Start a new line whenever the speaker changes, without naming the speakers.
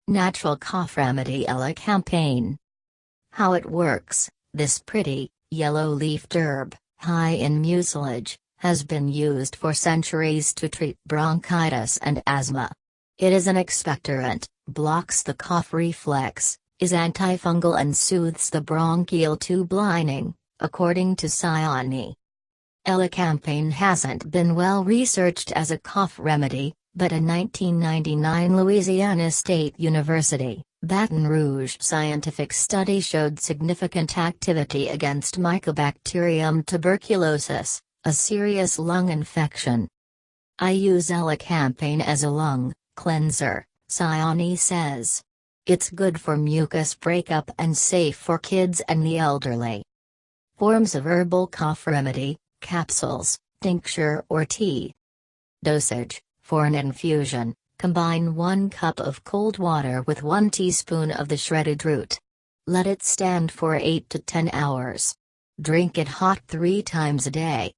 Natural cough remedy Elecampane. How it works: this pretty, yellow-leafed herb, high in mucilage, has been used for centuries to treat bronchitis and asthma. It is an expectorant, blocks the cough reflex, is antifungal and soothes the bronchial tube lining, according to Siani. Elecampane hasn't been well researched as a cough remedy, but a 1999 Louisiana State University, Baton Rouge scientific study showed significant activity against Mycobacterium tuberculosis, a serious lung infection. I use Elecampane as a lung cleanser, Siani says. It's good for mucus breakup and safe for kids and the elderly. Forms of herbal cough remedy: capsules, tincture or tea. Dosage: for an infusion, combine 1 cup of cold water with 1 teaspoon of the shredded root. Let it stand for 8 to 10 hours. Drink it hot 3 times a day.